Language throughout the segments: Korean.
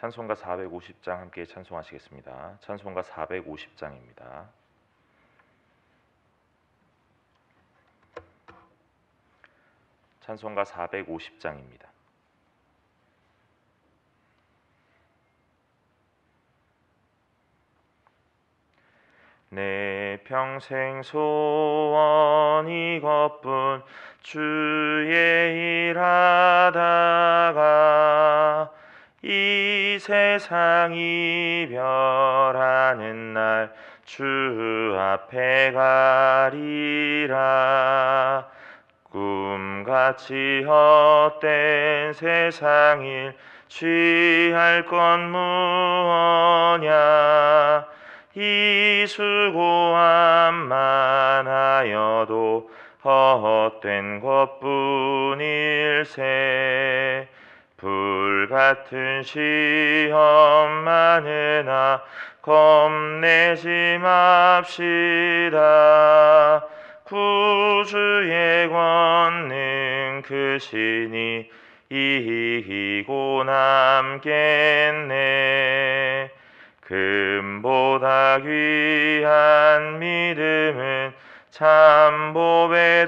찬송가 450장 함께 찬송하시겠습니다. 찬송가 450장입니다. 찬송가 450장입니다. 내 평생 소원 이것뿐 주의 일하다가 이 세상 이별하는 날 주 앞에 가리라. 꿈같이 헛된 세상 일 취할 건 무엇냐. 이 수고함만 하여도 헛된 것뿐일세. 불같은 시험 많으나 겁내지 맙시다. 구주의 권능 크시니 이기고 남겠네. 금보다 귀한 믿음은 참보배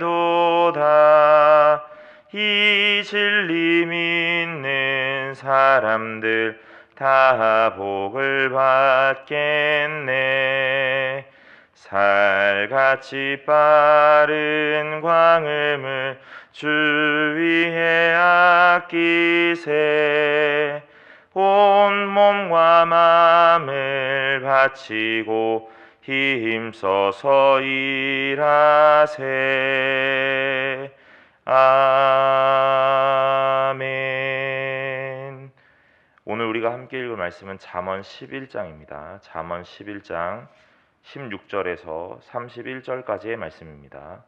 되도다. 이 진리 믿는 사람들 다 복을 받겠네. 살같이 빠른 광음을 주 위에 아끼세. 온 몸과 마음을 바치고 힘써서 일하세. 아멘. 오늘 우리가 함께 읽을 말씀은 잠언 11장입니다. 잠언 11장 16절에서 31절까지의 말씀입니다.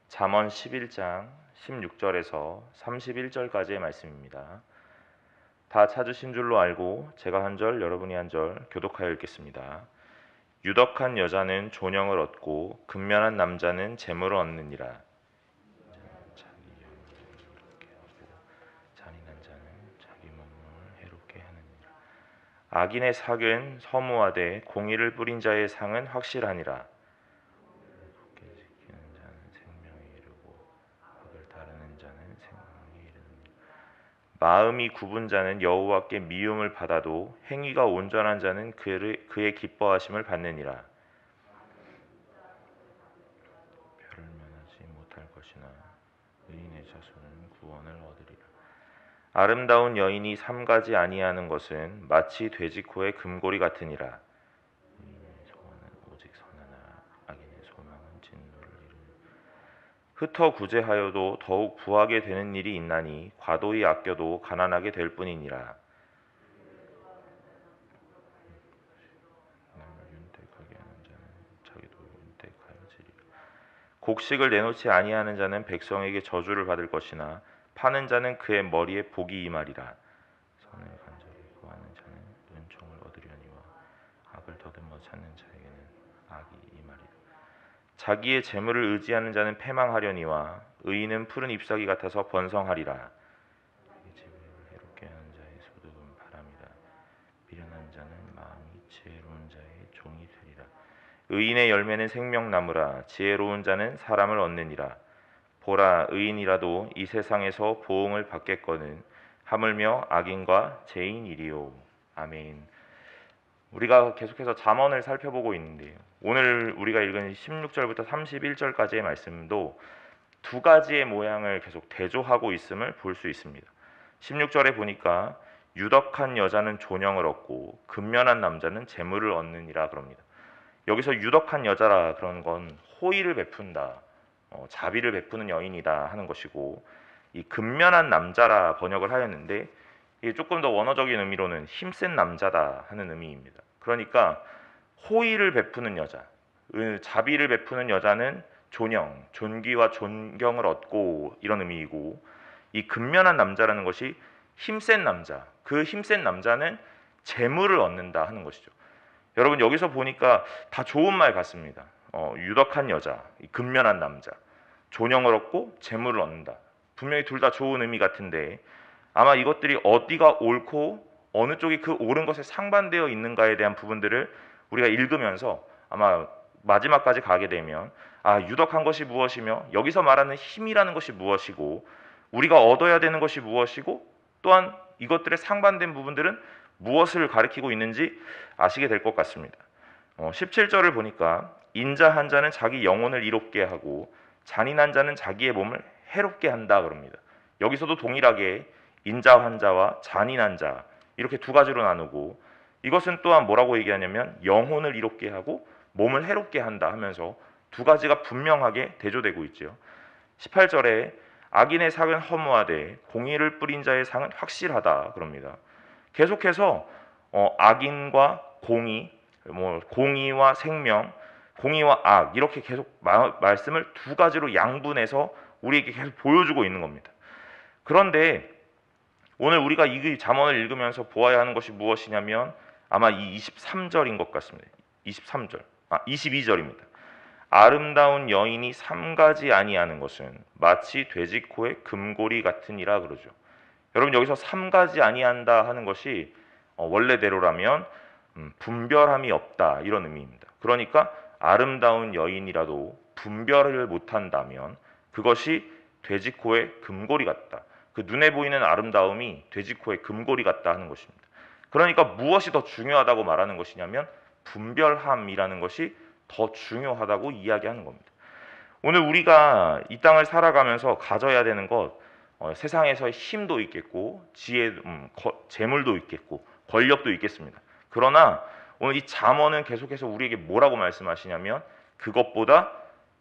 잠언 11장 16절에서 31절까지의 말씀입니다. 다 찾으신 줄로 알고 제가 한 절 여러분이 한 절 교독하여 읽겠습니다. 유덕한 여자는 존영을 얻고 근면한 남자는 재물을 얻느니라. 잔인한 자는 자기 몸을 해롭게 하느니라. 악인의 삭은 허무하되 공의를 뿌린 자의 상은 확실하니라. 마음이 굽은 자는 여호와께 미움을 받아도 행위가 온전한 자는 그의 기뻐하심을 받느니라. 별을 면하지 못할 것이나 의인의 자손은 구원을 얻으리라. 아름다운 여인이 삼가지 아니하는 것은 마치 돼지코의 금고리 같으니라. 의인의 소원은 오직 선하나 악인의 소망은 진노를 이루느니라. 흩어 구제하여도 더욱 부하게 되는 일이 있나니 과도히 아껴도 가난하게 될 뿐이니라. 남을 윤택하게 하는 자는 자기도 윤택하여지리라. 곡식을 내놓지 아니하는 자는 백성에게 저주를 받을 것이나 파는 자는 그의 머리에 복이 임하리라. 선을 간절히 구하는 자는 은총을 얻으려니와 악을 더듬어 찾는 자에게는 악이 임하리라. 자기의 재물을 의지하는 자는 패망하려니와 의인은 푸른 잎사귀 같아서 번성하리라. 자기 집을 해롭게 하는 자의 소득은 바람이라. 미련한 자는 마음이 지혜로운 자의 종이 되리라. 의인의 열매는 생명나무라. 지혜로운 자는 사람을 얻느니라. 보라, 의인이라도 이 세상에서 보응을 받겠거늘 하물며 악인과 죄인이리요. 아멘. 우리가 계속해서 잠언을 살펴보고 있는데요. 오늘 우리가 읽은 16절부터 31절까지의 말씀도 두 가지의 모양을 계속 대조하고 있음을 볼 수 있습니다. 16절에 보니까 유덕한 여자는 존영을 얻고 근면한 남자는 재물을 얻느니라 그럽니다. 여기서 유덕한 여자라 그런 건 호의를 베푼다, 자비를 베푸는 여인이다 하는 것이고, 이 근면한 남자라 번역을 하였는데 이게 조금 더 원어적인 의미로는 힘센 남자다 하는 의미입니다. 그러니까 호의를 베푸는 여자, 자비를 베푸는 여자는 존영, 존귀와 존경을 얻고 이런 의미이고, 이 근면한 남자라는 것이 힘센 남자, 그 힘센 남자는 재물을 얻는다 하는 것이죠. 여러분 여기서 보니까 다 좋은 말 같습니다. 유덕한 여자, 근면한 남자, 존영을 얻고 재물을 얻는다. 분명히 둘 다 좋은 의미 같은데 아마 이것들이 어디가 옳고 어느 쪽이 그 옳은 것에 상반되어 있는가에 대한 부분들을 우리가 읽으면서 아마 마지막까지 가게 되면 유덕한 것이 무엇이며 여기서 말하는 힘이라는 것이 무엇이고 우리가 얻어야 되는 것이 무엇이고 또한 이것들의 상반된 부분들은 무엇을 가리키고 있는지 아시게 될 것 같습니다. 17절을 보니까 인자한 자는 자기 영혼을 이롭게 하고 잔인한 자는 자기의 몸을 해롭게 한다 그럽니다. 여기서도 동일하게 인자한 자와 잔인한 자 이렇게 두 가지로 나누고 이것은 또한 뭐라고 얘기하냐면 영혼을 이롭게 하고 몸을 해롭게 한다 하면서 두 가지가 분명하게 대조되고 있죠. 18절에 악인의 상은 허무하되 공의를 뿌린 자의 상은 확실하다 그럽니다. 계속해서 악인과 공의, 공의와 생명, 공의와 악 이렇게 계속 말씀을 두 가지로 양분해서 우리에게 계속 보여주고 있는 겁니다. 그런데 오늘 우리가 이 잠언을 읽으면서 보아야 하는 것이 무엇이냐면 아마 이 23절인 것 같습니다. 22절입니다. 아름다운 여인이 삼가지 아니하는 것은 마치 돼지코의 금고리 같으니라 그러죠. 여러분 여기서 삼가지 아니한다 하는 것이 원래대로라면 분별함이 없다 이런 의미입니다. 그러니까 아름다운 여인이라도 분별을 못한다면 그것이 돼지코의 금고리 같다. 그 눈에 보이는 아름다움이 돼지코의 금고리 같다 하는 것입니다. 그러니까 무엇이 더 중요하다고 말하는 것이냐면 분별함이라는 것이 더 중요하다고 이야기하는 겁니다. 오늘 우리가 이 땅을 살아가면서 가져야 되는 것 세상에서의 힘도 있겠고 지혜, 재물도 있겠고 권력도 있겠습니다. 그러나 오늘 이 잠언은 계속해서 우리에게 뭐라고 말씀하시냐면 그것보다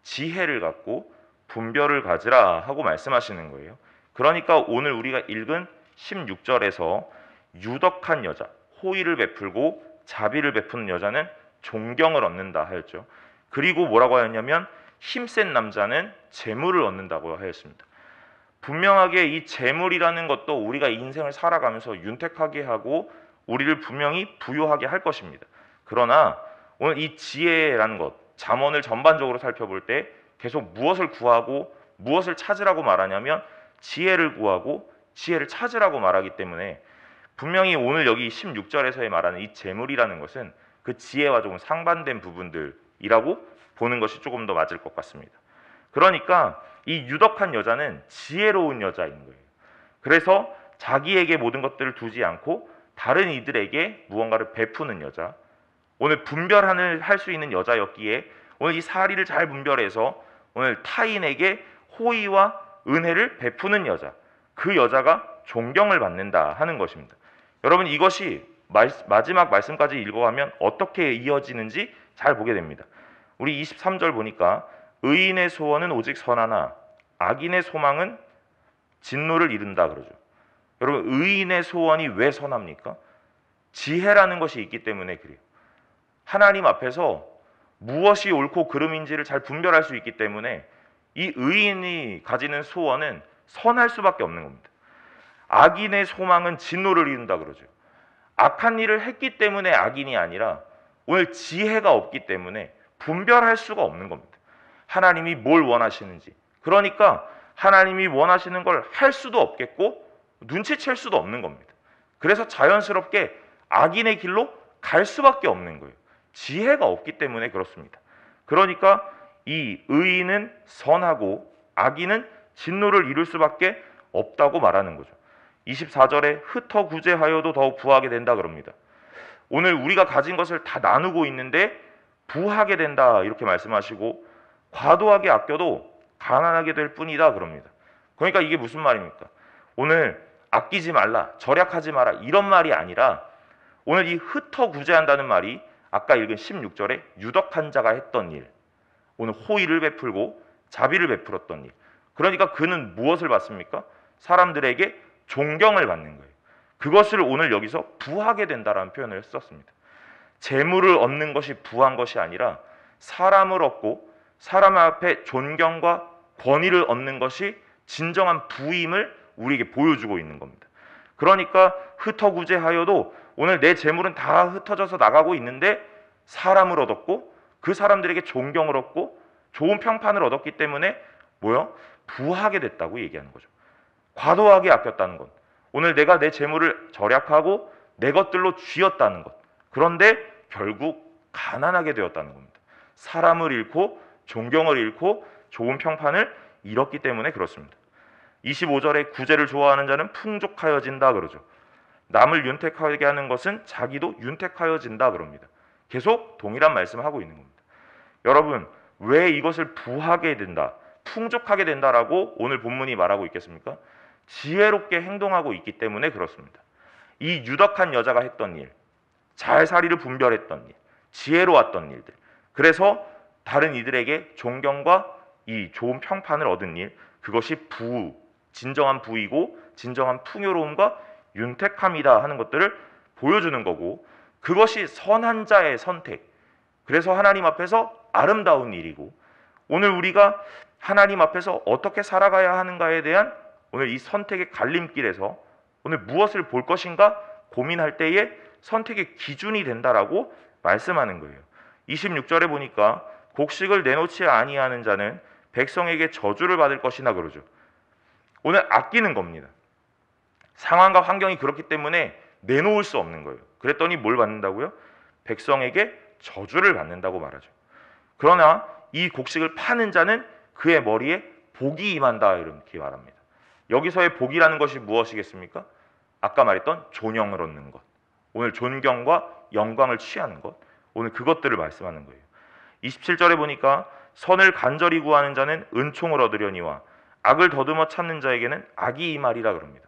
지혜를 갖고 분별을 가지라 하고 말씀하시는 거예요. 그러니까 오늘 우리가 읽은 16절에서 유덕한 여자, 호의를 베풀고 자비를 베푸는 여자는 존경을 얻는다 하였죠. 그리고 뭐라고 하였냐면 힘센 남자는 재물을 얻는다고 하였습니다. 분명하게 이 재물이라는 것도 우리가 인생을 살아가면서 윤택하게 하고 우리를 분명히 부유하게 할 것입니다. 그러나 오늘 이 지혜라는 것, 잠언을 전반적으로 살펴볼 때 계속 무엇을 구하고 무엇을 찾으라고 말하냐면 지혜를 구하고 지혜를 찾으라고 말하기 때문에 분명히 오늘 여기 16절에서의 말하는 이 재물이라는 것은 그 지혜와 조금 상반된 부분들이라고 보는 것이 조금 더 맞을 것 같습니다. 그러니까 이 유덕한 여자는 지혜로운 여자인 거예요. 그래서 자기에게 모든 것들을 두지 않고 다른 이들에게 무언가를 베푸는 여자, 오늘 분별을 할 수 있는 여자였기에 오늘 이 사리를 잘 분별해서 오늘 타인에게 호의와 은혜를 베푸는 여자, 그 여자가 존경을 받는다 하는 것입니다. 여러분 이것이 마지막 말씀까지 읽어가면 어떻게 이어지는지 잘 보게 됩니다. 우리 23절 보니까 의인의 소원은 오직 선하나 악인의 소망은 진노를 이룬다 그러죠. 여러분 의인의 소원이 왜 선합니까? 지혜라는 것이 있기 때문에 그래요. 하나님 앞에서 무엇이 옳고 그름인지를 잘 분별할 수 있기 때문에 이 의인이 가지는 소원은 선할 수밖에 없는 겁니다. 악인의 소망은 진노를 이룬다 그러죠. 악한 일을 했기 때문에 악인이 아니라 오늘 지혜가 없기 때문에 분별할 수가 없는 겁니다. 하나님이 뭘 원하시는지. 그러니까 하나님이 원하시는 걸 할 수도 없겠고 눈치챌 수도 없는 겁니다. 그래서 자연스럽게 악인의 길로 갈 수밖에 없는 거예요. 지혜가 없기 때문에 그렇습니다. 그러니까 이 의인은 선하고 악인은 진노를 이룰 수밖에 없다고 말하는 거죠. 24절에 흩어 구제하여도 더욱 부하게 된다 그럽니다. 오늘 우리가 가진 것을 다 나누고 있는데 부하게 된다 이렇게 말씀하시고 과도하게 아껴도 가난하게 될 뿐이다 그럽니다. 그러니까 이게 무슨 말입니까? 오늘 아끼지 말라, 절약하지 마라 이런 말이 아니라 오늘 이 흩어 구제한다는 말이 아까 읽은 16절에 유덕한 자가 했던 일, 오늘 호의를 베풀고 자비를 베풀었던 일. 그러니까 그는 무엇을 받습니까? 사람들에게 존경을 받는 거예요. 그것을 오늘 여기서 부하게 된다라는 표현을 썼습니다. 재물을 얻는 것이 부한 것이 아니라 사람을 얻고 사람 앞에 존경과 권위를 얻는 것이 진정한 부임을 우리에게 보여주고 있는 겁니다. 그러니까 흩어구제하여도 오늘 내 재물은 다 흩어져서 나가고 있는데 사람을 얻었고 그 사람들에게 존경을 얻고 좋은 평판을 얻었기 때문에 부하게 됐다고 얘기하는 거죠. 과도하게 아꼈다는 것. 오늘 내가 내 재물을 절약하고 내 것들로 쥐었다는 것. 그런데 결국 가난하게 되었다는 겁니다. 사람을 잃고 존경을 잃고 좋은 평판을 잃었기 때문에 그렇습니다. 25절에 구제를 좋아하는 자는 풍족하여진다 그러죠. 남을 윤택하게 하는 것은 자기도 윤택하여진다 그럽니다. 계속 동일한 말씀을 하고 있는 겁니다. 여러분, 왜 이것을 부하게 된다, 풍족하게 된다라고 오늘 본문이 말하고 있겠습니까? 지혜롭게 행동하고 있기 때문에 그렇습니다. 이 유덕한 여자가 했던 일, 잘살이를 분별했던 일, 지혜로웠던 일들, 그래서 다른 이들에게 존경과 이 좋은 평판을 얻은 일, 그것이 진정한 부이고 진정한 풍요로움과 윤택함이다 하는 것들을 보여주는 거고, 그것이 선한 자의 선택, 그래서 하나님 앞에서 아름다운 일이고, 오늘 우리가 하나님 앞에서 어떻게 살아가야 하는가에 대한 오늘 이 선택의 갈림길에서 오늘 무엇을 볼 것인가 고민할 때에 선택의 기준이 된다라고 말씀하는 거예요. 26절에 보니까 곡식을 내놓지 아니하는 자는 백성에게 저주를 받을 것이나 그러죠. 오늘 아끼는 겁니다. 상황과 환경이 그렇기 때문에 내놓을 수 없는 거예요. 그랬더니 뭘 받는다고요? 백성에게 저주를 받는다고 말하죠. 그러나 이 곡식을 파는 자는 그의 머리에 복이 임한다 이렇게 말합니다. 여기서의 복이라는 것이 무엇이겠습니까? 아까 말했던 존영을 얻는 것, 오늘 존경과 영광을 취하는 것, 오늘 그것들을 말씀하는 거예요. 27절에 보니까 선을 간절히 구하는 자는 은총을 얻으려니와 악을 더듬어 찾는 자에게는 악이 임하리라 그럽니다.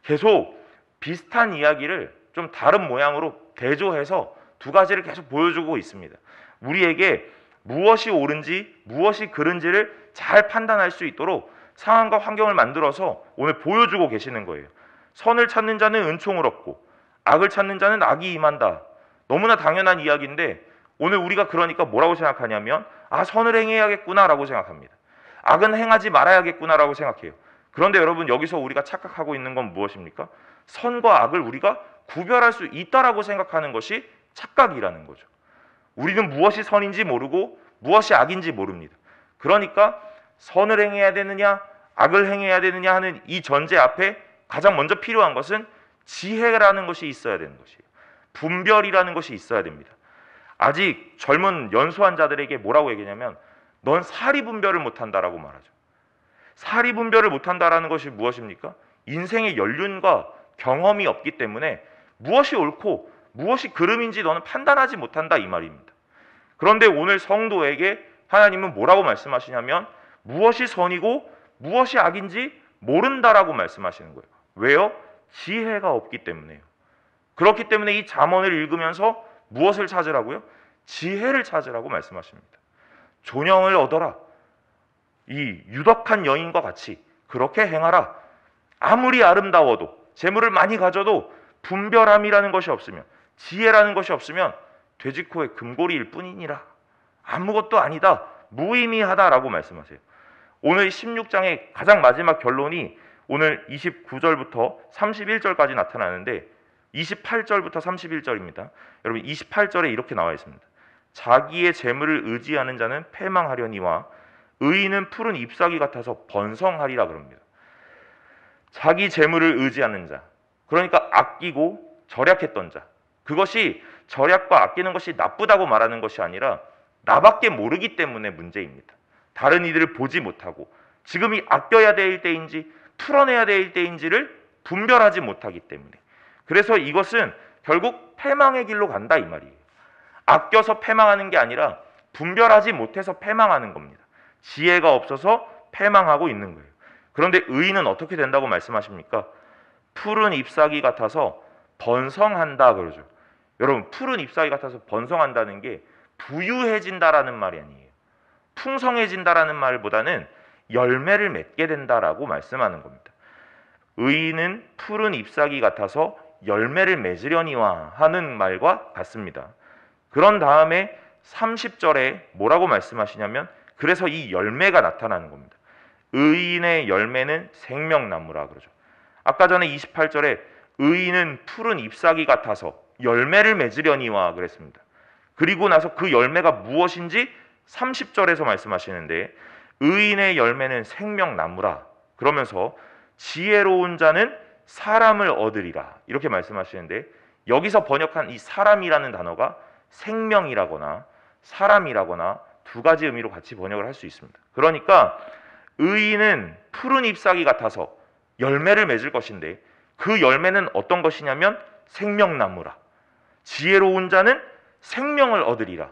계속 비슷한 이야기를 좀 다른 모양으로 대조해서 두 가지를 계속 보여주고 있습니다. 우리에게 무엇이 옳은지 무엇이 그른지를 잘 판단할 수 있도록 상황과 환경을 만들어서 오늘 보여주고 계시는 거예요. 선을 찾는 자는 은총을 얻고 악을 찾는 자는 악이 임한다. 너무나 당연한 이야기인데 오늘 우리가 그러니까 뭐라고 생각하냐면 선을 행해야겠구나 라고 생각합니다. 악은 행하지 말아야겠구나 라고 생각해요. 그런데 여러분, 여기서 우리가 착각하고 있는 건 무엇입니까? 선과 악을 우리가 구별할 수 있다라고 생각하는 것이 착각이라는 거죠. 우리는 무엇이 선인지 모르고 무엇이 악인지 모릅니다. 그러니까 선을 행해야 되느냐 악을 행해야 되느냐 하는 이 전제 앞에 가장 먼저 필요한 것은 지혜라는 것이 있어야 되는 것이에요. 분별이라는 것이 있어야 됩니다. 아직 젊은 연소한 자들에게 뭐라고 얘기냐면 넌 사리 분별을 못한다라고 말하죠. 사리 분별을 못한다라는 것이 무엇입니까? 인생의 연륜과 경험이 없기 때문에 무엇이 옳고 무엇이 그름인지 너는 판단하지 못한다 이 말입니다. 그런데 오늘 성도에게 하나님은 뭐라고 말씀하시냐면 무엇이 선이고 무엇이 악인지 모른다라고 말씀하시는 거예요. 왜요? 지혜가 없기 때문에요. 그렇기 때문에 이 잠언을 읽으면서 무엇을 찾으라고요? 지혜를 찾으라고 말씀하십니다. 존영을 얻어라. 이 유덕한 여인과 같이 그렇게 행하라. 아무리 아름다워도 재물을 많이 가져도 분별함이라는 것이 없으면, 지혜라는 것이 없으면 돼지코의 금고리일 뿐이니라. 아무것도 아니다. 무의미하다라고 말씀하세요. 오늘 16장의 가장 마지막 결론이 오늘 29절부터 31절까지 나타나는데 28절부터 31절입니다. 여러분, 28절에 이렇게 나와 있습니다. 자기의 재물을 의지하는 자는 패망하려니와 의인은 푸른 잎사귀 같아서 번성하리라 그럽니다. 자기 재물을 의지하는 자, 그러니까 아끼고 절약했던 자, 그것이 절약과 아끼는 것이 나쁘다고 말하는 것이 아니라 나밖에 모르기 때문에 문제입니다. 다른 이들을 보지 못하고 지금이 아껴야 될 때인지 풀어내야 될 때인지를 분별하지 못하기 때문에, 그래서 이것은 결국 패망의 길로 간다 이 말이에요. 아껴서 패망하는 게 아니라 분별하지 못해서 패망하는 겁니다. 지혜가 없어서 패망하고 있는 거예요. 그런데 의인은 어떻게 된다고 말씀하십니까? 푸른 잎사귀 같아서 번성한다 그러죠. 여러분, 푸른 잎사귀 같아서 번성한다는 게 부유해진다라는 말이 아니에요. 풍성해진다라는 말보다는 열매를 맺게 된다라고 말씀하는 겁니다. 의인은 푸른 잎사귀 같아서 열매를 맺으려니와 하는 말과 같습니다. 그런 다음에 30절에 뭐라고 말씀하시냐면 그래서 이 열매가 나타나는 겁니다. 의인의 열매는 생명나무라 그러죠. 아까 전에 28절에 의인은 푸른 잎사귀 같아서 열매를 맺으려니와 그랬습니다. 그리고 나서 그 열매가 무엇인지 30절에서 말씀하시는데 의인의 열매는 생명나무라 그러면서 지혜로운 자는 사람을 얻으리라 이렇게 말씀하시는데, 여기서 번역한 이 사람이라는 단어가 생명이라거나 사람이라거나 두 가지 의미로 같이 번역을 할 수 있습니다. 그러니까 의인은 푸른 잎사귀 같아서 열매를 맺을 것인데, 그 열매는 어떤 것이냐면 생명나무라. 지혜로운 자는 생명을 얻으리라.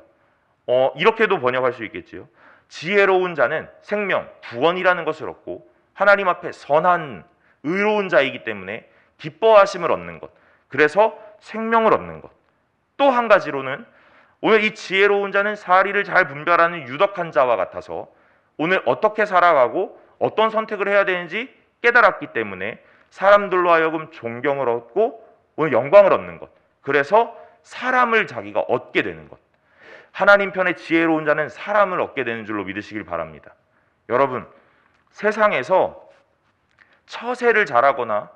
이렇게도 번역할 수 있겠지요. 지혜로운 자는 생명, 구원이라는 것을 얻고 하나님 앞에 선한 의로운 자이기 때문에 기뻐하심을 얻는 것, 그래서 생명을 얻는 것. 또 한 가지로는 오늘 이 지혜로운 자는 사리를 잘 분별하는 유덕한 자와 같아서 오늘 어떻게 살아가고 어떤 선택을 해야 되는지 깨달았기 때문에 사람들로 하여금 존경을 얻고 오늘 영광을 얻는 것, 그래서 사람을 자기가 얻게 되는 것. 하나님 편의 지혜로운 자는 사람을 얻게 되는 줄로 믿으시길 바랍니다. 여러분, 세상에서 처세를 잘하거나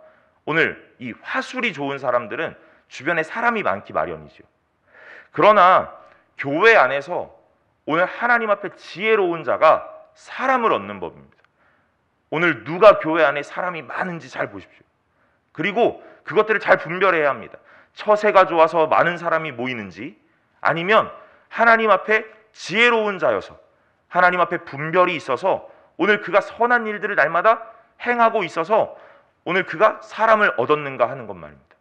오늘 이 화술이 좋은 사람들은 주변에 사람이 많기 마련이죠. 그러나 교회 안에서 오늘 하나님 앞에 지혜로운 자가 사람을 얻는 법입니다. 오늘 누가 교회 안에 사람이 많은지 잘 보십시오. 그리고 그것들을 잘 분별해야 합니다. 처세가 좋아서 많은 사람이 모이는지, 아니면 하나님 앞에 지혜로운 자여서 하나님 앞에 분별이 있어서 오늘 그가 선한 일들을 날마다 행하고 있어서 오늘 그가 사람을 얻었는가 하는 것 말입니다.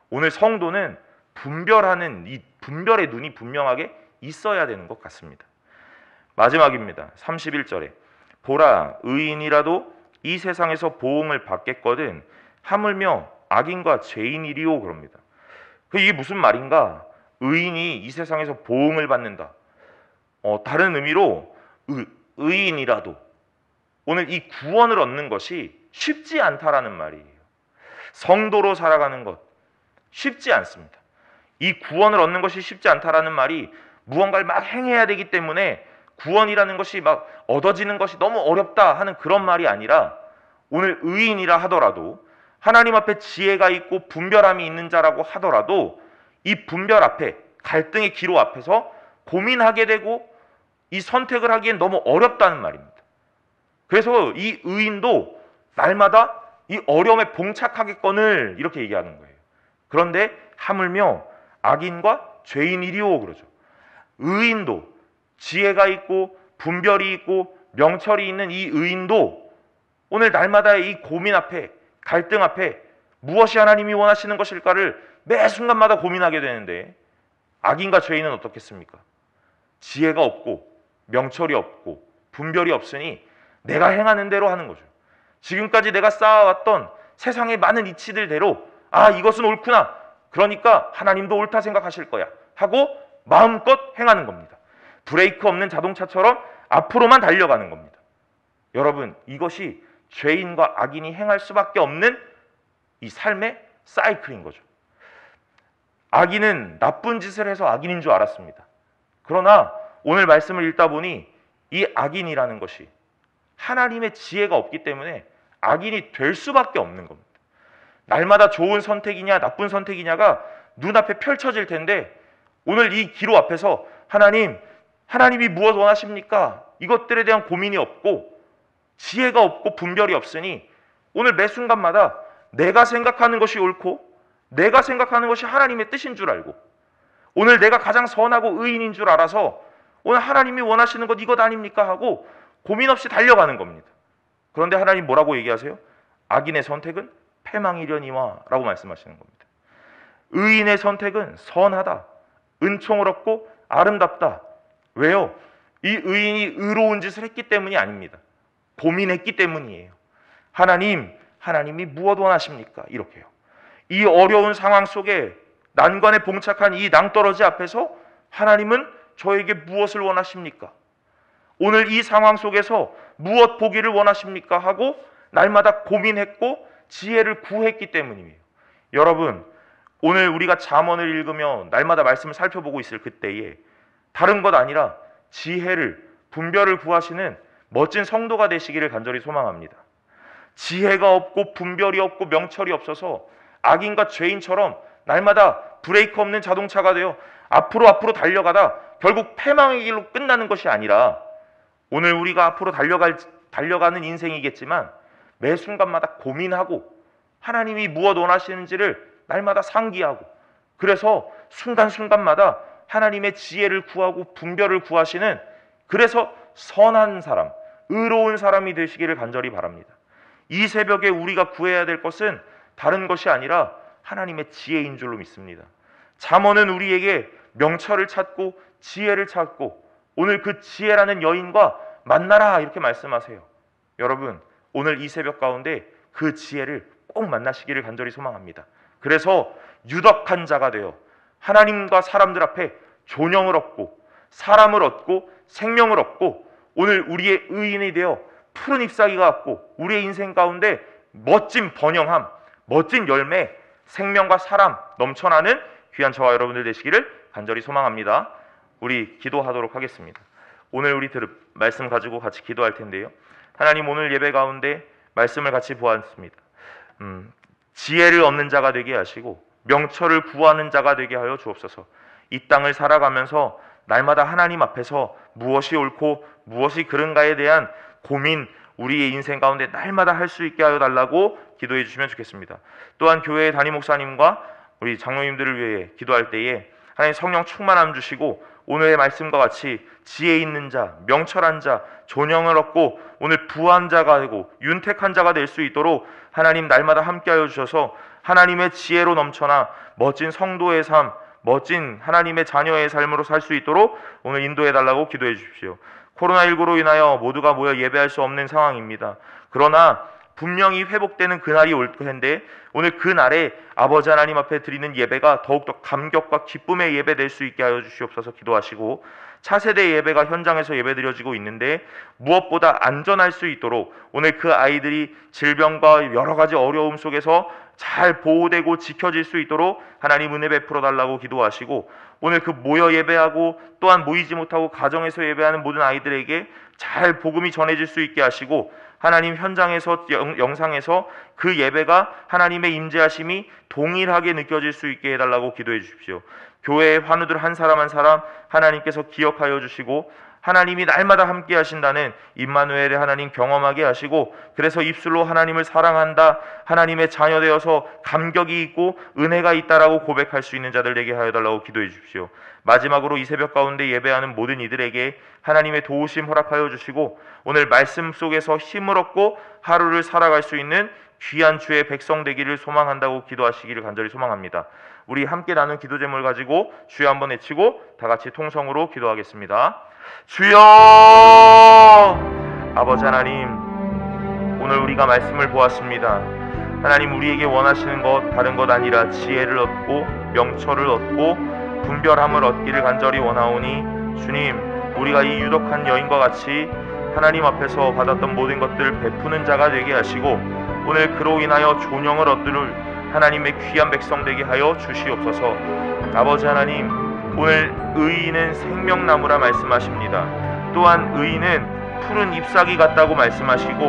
오늘 성도는 분별하는 이 분별의 눈이 분명하게 있어야 되는 것 같습니다. 마지막입니다. 31절에 보라, 의인이라도 이 세상에서 보응을 받겠거든 하물며 악인과 죄인이리오 그럽니다. 이게 무슨 말인가? 의인이 이 세상에서 보응을 받는다. 다른 의미로 의인이라도 오늘 이 구원을 얻는 것이 쉽지 않다라는 말이에요. 성도로 살아가는 것 쉽지 않습니다. 이 구원을 얻는 것이 쉽지 않다라는 말이 무언가를 막 행해야 되기 때문에 구원이라는 것이 막 얻어지는 것이 너무 어렵다 하는 그런 말이 아니라, 오늘 의인이라 하더라도 하나님 앞에 지혜가 있고 분별함이 있는 자라고 하더라도 이 분별 앞에, 갈등의 기로 앞에서 고민하게 되고 이 선택을 하기엔 너무 어렵다는 말입니다. 그래서 이 의인도 날마다 이 어려움에 봉착하겠거늘 이렇게 얘기하는 거예요. 그런데 하물며 악인과 죄인이리오 그러죠. 의인도 지혜가 있고 분별이 있고 명철이 있는 이 의인도 오늘 날마다의 이 고민 앞에, 갈등 앞에 무엇이 하나님이 원하시는 것일까를 매 순간마다 고민하게 되는데, 악인과 죄인은 어떻겠습니까? 지혜가 없고 명철이 없고 분별이 없으니 내가 행하는 대로 하는 거죠. 지금까지 내가 쌓아왔던 세상의 많은 이치들대로 이것은 옳구나, 그러니까 하나님도 옳다 생각하실 거야 하고 마음껏 행하는 겁니다. 브레이크 없는 자동차처럼 앞으로만 달려가는 겁니다. 여러분, 이것이 죄인과 악인이 행할 수밖에 없는 이 삶의 사이클인 거죠. 악인은 나쁜 짓을 해서 악인인 줄 알았습니다. 그러나 오늘 말씀을 읽다 보니 이 악인이라는 것이 하나님의 지혜가 없기 때문에 악인이 될 수밖에 없는 겁니다. 날마다 좋은 선택이냐 나쁜 선택이냐가 눈앞에 펼쳐질 텐데, 오늘 이 기로 앞에서 하나님이 무엇 원하십니까? 이것들에 대한 고민이 없고 지혜가 없고 분별이 없으니 오늘 매 순간마다 내가 생각하는 것이 옳고 내가 생각하는 것이 하나님의 뜻인 줄 알고 오늘 내가 가장 선하고 의인인 줄 알아서 오늘 하나님이 원하시는 것 이것 아닙니까? 하고 고민 없이 달려가는 겁니다. 그런데 하나님 뭐라고 얘기하세요? 악인의 선택은 패망이려니와 라고 말씀하시는 겁니다. 의인의 선택은 선하다, 은총을 얻고 아름답다. 왜요? 이 의인이 의로운 짓을 했기 때문이 아닙니다. 고민했기 때문이에요. 하나님이 무엇 원하십니까? 이렇게요. 이 어려운 상황 속에 난관에 봉착한 이 낭떠러지 앞에서 하나님은 저에게 무엇을 원하십니까? 오늘 이 상황 속에서 무엇 보기를 원하십니까? 하고 날마다 고민했고 지혜를 구했기 때문이에요. 여러분, 오늘 우리가 잠언을 읽으며 날마다 말씀을 살펴보고 있을 그때에 다른 것 아니라 지혜를, 분별을 구하시는 멋진 성도가 되시기를 간절히 소망합니다. 지혜가 없고 분별이 없고 명철이 없어서 악인과 죄인처럼 날마다 브레이크 없는 자동차가 되어 앞으로 달려가다 결국 패망의 길로 끝나는 것이 아니라, 오늘 우리가 앞으로 달려가는 인생이겠지만 매 순간마다 고민하고 하나님이 무엇 원하시는지를 날마다 상기하고, 그래서 순간순간마다 하나님의 지혜를 구하고 분별을 구하시는, 그래서 선한 사람, 의로운 사람이 되시기를 간절히 바랍니다. 이 새벽에 우리가 구해야 될 것은 다른 것이 아니라 하나님의 지혜인 줄로 믿습니다. 잠언은 우리에게 명철을 찾고 지혜를 찾고 오늘 그 지혜라는 여인과 만나라 이렇게 말씀하세요. 여러분, 오늘 이 새벽 가운데 그 지혜를 꼭 만나시기를 간절히 소망합니다. 그래서 유덕한 자가 되어 하나님과 사람들 앞에 존영을 얻고 사람을 얻고 생명을 얻고 오늘 우리의 의인이 되어 푸른 잎사귀가 같고 우리의 인생 가운데 멋진 번영함, 멋진 열매, 생명과 사람 넘쳐나는 귀한 저와 여러분들 되시기를 간절히 소망합니다. 우리 기도하도록 하겠습니다. 오늘 우리 들은 말씀 가지고 같이 기도할 텐데요. 하나님, 오늘 예배 가운데 말씀을 같이 보았습니다. 지혜를 얻는 자가 되게 하시고 명철을 구하는 자가 되게 하여 주옵소서. 이 땅을 살아가면서 날마다 하나님 앞에서 무엇이 옳고 무엇이 그른가에 대한 고민, 우리의 인생 가운데 날마다 할 수 있게 하여 달라고 기도해 주시면 좋겠습니다. 또한 교회의 담임 목사님과 우리 장로님들을 위해 기도할 때에 하나님 성령 충만함 주시고 오늘의 말씀과 같이 지혜 있는 자, 명철한 자, 존영을 얻고 오늘 부한 자가 되고 윤택한 자가 될 수 있도록 하나님 날마다 함께하여 주셔서 하나님의 지혜로 넘쳐나 멋진 성도의 삶, 멋진 하나님의 자녀의 삶으로 살 수 있도록 오늘 인도해 달라고 기도해 주십시오. 코로나19로 인하여 모두가 모여 예배할 수 없는 상황입니다. 그러나 분명히 회복되는 그날이 올 텐데 오늘 그날에 아버지 하나님 앞에 드리는 예배가 더욱더 감격과 기쁨의 예배 될 수 있게 하여 주시옵소서 기도하시고, 차세대 예배가 현장에서 예배드려지고 있는데 무엇보다 안전할 수 있도록 오늘 그 아이들이 질병과 여러 가지 어려움 속에서 잘 보호되고 지켜질 수 있도록 하나님 은혜 베풀어 달라고 기도하시고, 오늘 그 모여 예배하고 또한 모이지 못하고 가정에서 예배하는 모든 아이들에게 잘 복음이 전해질 수 있게 하시고, 하나님 현장에서 영상에서 그 예배가 하나님의 임재하심이 동일하게 느껴질 수 있게 해달라고 기도해 주십시오. 교회의 환우들 한 사람 한 사람 하나님께서 기억하여 주시고 하나님이 날마다 함께 하신다는 임마누엘의 하나님 경험하게 하시고, 그래서 입술로 하나님을 사랑한다, 하나님의 자녀 되어서 감격이 있고 은혜가 있다라고 고백할 수 있는 자들 되게 하여 달라고 기도해 주십시오. 마지막으로 이 새벽 가운데 예배하는 모든 이들에게 하나님의 도우심 허락하여 주시고 오늘 말씀 속에서 힘을 얻고 하루를 살아갈 수 있는 귀한 주의 백성 되기를 소망한다고 기도하시기를 간절히 소망합니다. 우리 함께 나눈 기도 제목을 가지고 주여 한번 외치고 다 같이 통성으로 기도하겠습니다. 주여! 아버지 하나님, 오늘 우리가 말씀을 보았습니다. 하나님, 우리에게 원하시는 것 다른 것 아니라 지혜를 얻고 명철을 얻고 분별함을 얻기를 간절히 원하오니, 주님, 우리가 이 유덕한 여인과 같이 하나님 앞에서 받았던 모든 것들을 베푸는 자가 되게 하시고 오늘 그로 인하여 존영을 얻을 하나님의 귀한 백성 되게 하여 주시옵소서. 아버지 하나님, 오늘 의인은 생명나무라 말씀하십니다. 또한 의인은 푸른 잎사귀 같다고 말씀하시고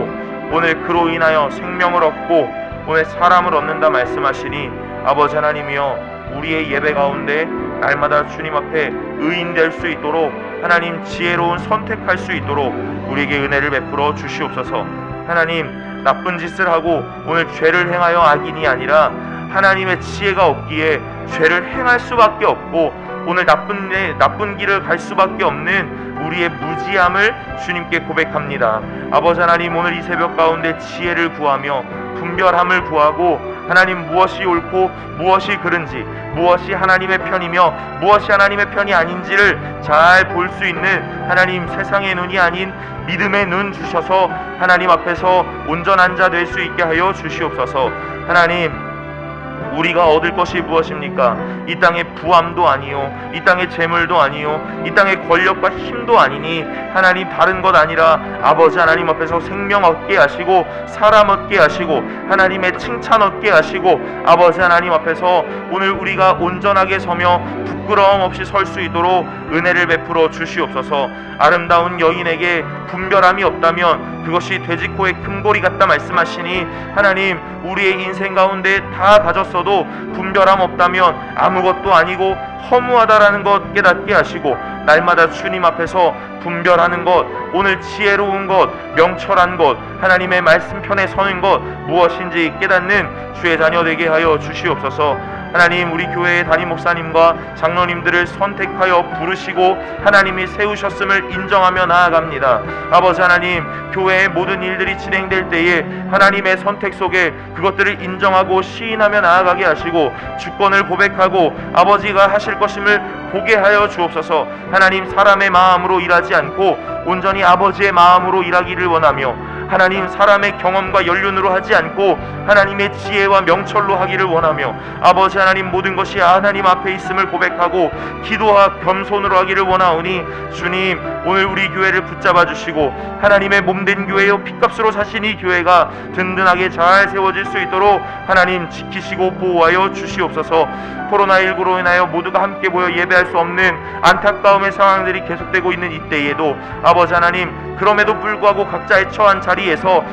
오늘 그로 인하여 생명을 얻고 오늘 사람을 얻는다 말씀하시니, 아버지 하나님이여, 우리의 예배 가운데 날마다 주님 앞에 의인 될 수 있도록 하나님 지혜로운 선택할 수 있도록 우리에게 은혜를 베풀어 주시옵소서. 하나님, 나쁜 짓을 하고 오늘 죄를 행하여 악인이 아니라 하나님의 지혜가 없기에 죄를 행할 수밖에 없고 오늘 나쁜 길을 갈 수밖에 없는 우리의 무지함을 주님께 고백합니다. 아버지 하나님, 오늘 이 새벽 가운데 지혜를 구하며 분별함을 구하고 하나님 무엇이 옳고 무엇이 그른지, 무엇이 하나님의 편이며 무엇이 하나님의 편이 아닌지를 잘 볼 수 있는 하나님 세상의 눈이 아닌 믿음의 눈 주셔서 하나님 앞에서 온전한 자 될 수 있게 하여 주시옵소서. 하나님, 우리가 얻을 것이 무엇입니까? 이 땅의 부함도 아니요, 이 땅의 재물도 아니요, 이 땅의 권력과 힘도 아니니 하나님 다른 것 아니라 아버지 하나님 앞에서 생명 얻게 하시고 사람 얻게 하시고 하나님의 칭찬 얻게 하시고 아버지 하나님 앞에서 오늘 우리가 온전하게 서며 부끄러움 없이 설 수 있도록 은혜를 베풀어 주시옵소서. 아름다운 여인에게 분별함이 없다면 그것이 돼지코의 금고리 같다 말씀하시니, 하나님, 우리의 인생 가운데 다 가졌어도 분별함 없다면 아무것도 아니고 허무하다라는 것 깨닫게 하시고 날마다 주님 앞에서 분별하는 것, 오늘 지혜로운 것, 명철한 것, 하나님의 말씀편에 서는 것 무엇인지 깨닫는 주의 자녀 되게 하여 주시옵소서. 하나님, 우리 교회의 담임 목사님과 장로님들을 선택하여 부르시고 하나님이 세우셨음을 인정하며 나아갑니다. 아버지 하나님, 교회의 모든 일들이 진행될 때에 하나님의 선택 속에 그것들을 인정하고 시인하며 나아가게 하시고 주권을 고백하고 아버지가 하실 것임을 보게 하여 주옵소서. 하나님, 사람의 마음으로 일하지 않고 온전히 아버지의 마음으로 일하기를 원하며 하나님, 사람의 경험과 연륜으로 하지 않고 하나님의 지혜와 명철로 하기를 원하며 아버지 하나님, 모든 것이 하나님 앞에 있음을 고백하고 기도와 겸손으로 하기를 원하오니 주님, 오늘 우리 교회를 붙잡아 주시고 하나님의 몸된 교회요 핏값으로 사신 이 교회가 든든하게 잘 세워질 수 있도록 하나님 지키시고 보호하여 주시옵소서. 코로나19로 인하여 모두가 함께 모여 예배할 수 없는 안타까움의 상황들이 계속되고 있는 이때에도 아버지 하나님, 그럼에도 불구하고 각자의 처한 자리에서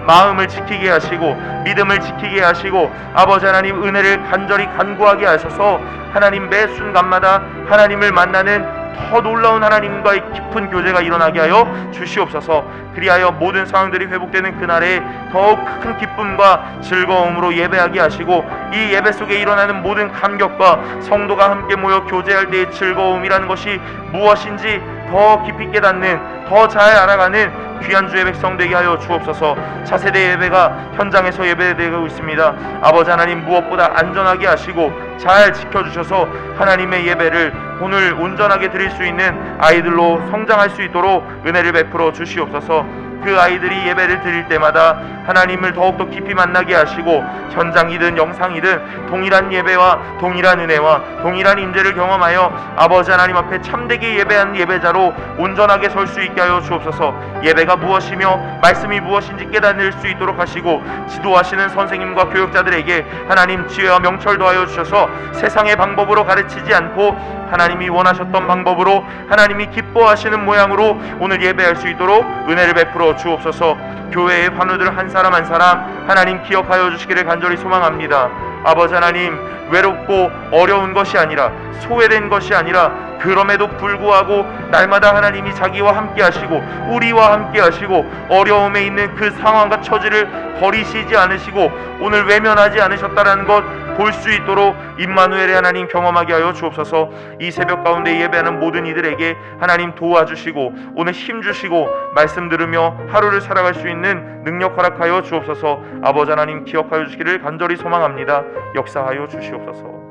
마음을 지키게 하시고 믿음을 지키게 하시고 아버지 하나님, 은혜를 간절히 간구하게 하셔서 하나님, 매 순간마다 하나님을 만나는 더 놀라운 하나님과의 깊은 교제가 일어나게 하여 주시옵소서. 그리하여 모든 상황들이 회복되는 그날에 더욱 큰 기쁨과 즐거움으로 예배하게 하시고 이 예배 속에 일어나는 모든 감격과 성도가 함께 모여 교제할 때의 즐거움이라는 것이 무엇인지 더 깊이 깨닫는, 더 잘 알아가는 귀한 주의 백성 되게 하여 주옵소서. 차세대 예배가 현장에서 예배되고 있습니다. 아버지 하나님, 무엇보다 안전하게 하시고 잘 지켜주셔서 하나님의 예배를 오늘 온전하게 드릴 수 있는 아이들로 성장할 수 있도록 은혜를 베풀어 주시옵소서. 그 아이들이 예배를 드릴 때마다 하나님을 더욱더 깊이 만나게 하시고 현장이든 영상이든 동일한 예배와 동일한 은혜와 동일한 임재를 경험하여 아버지 하나님 앞에 참되게 예배한 예배자로 온전하게 설 수 있게 하여 주옵소서. 예배가 무엇이며 말씀이 무엇인지 깨닫을 수 있도록 하시고 지도하시는 선생님과 교육자들에게 하나님 지혜와 명철 더하여 주셔서 세상의 방법으로 가르치지 않고 하나님이 원하셨던 방법으로 하나님이 기뻐하시는 모양으로 오늘 예배할 수 있도록 은혜를 베풀어 주옵소서. 교회의 환우들 한 사람 한 사람 하나님 기억하여 주시기를 간절히 소망합니다. 아버지 하나님, 외롭고 어려운 것이 아니라 소외된 것이 아니라 그럼에도 불구하고 날마다 하나님이 자기와 함께 하시고 우리와 함께 하시고 어려움에 있는 그 상황과 처지를 버리시지 않으시고 오늘 외면하지 않으셨다라는 것 볼 수 있도록 임마누엘의 하나님 경험하게 하여 주옵소서. 이 새벽 가운데 예배하는 모든 이들에게 하나님 도와주시고 오늘 힘주시고 말씀 들으며 하루를 살아갈 수 있는 능력 허락하여 주옵소서. 아버지 하나님 기억하여 주시기를 간절히 소망합니다. 역사하여 주시옵소서.